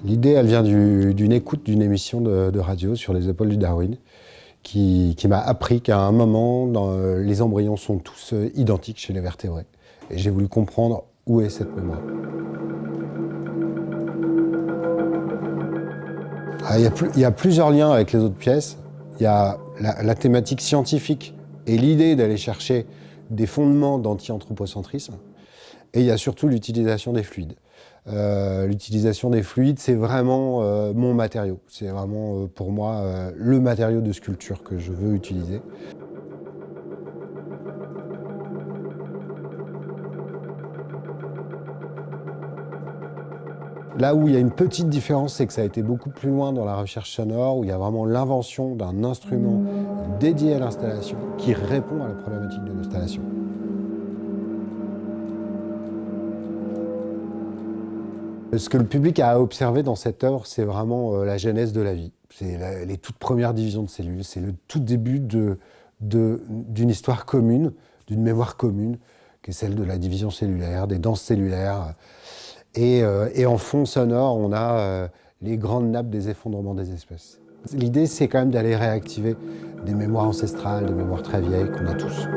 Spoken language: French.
L'idée, elle vient d'une écoute d'une émission de radio sur les épaules du Darwin, qui m'a appris qu'à un moment, les embryons sont tous identiques chez les vertébrés. Et j'ai voulu comprendre où est cette mémoire. Il y a plusieurs liens avec les autres pièces. Il y a la thématique scientifique et l'idée d'aller chercher des fondements d'anti-anthropocentrisme. Et il y a surtout l'utilisation des fluides. L'utilisation des fluides, c'est vraiment mon matériau. C'est vraiment pour moi le matériau de sculpture que je veux utiliser. Là où il y a une petite différence, c'est que ça a été beaucoup plus loin dans la recherche sonore, où il y a vraiment l'invention d'un instrument dédié à l'installation qui répond à la problématique de l'installation. Ce que le public a observé dans cette œuvre, c'est vraiment la genèse de la vie. C'est les toutes premières divisions de cellules, c'est le tout début d'une histoire commune, d'une mémoire commune, qui est celle de la division cellulaire, des danses cellulaires. Et en fond sonore, on a les grandes nappes des effondrements des espèces. L'idée, c'est quand même d'aller réactiver des mémoires ancestrales, des mémoires très vieilles qu'on a tous.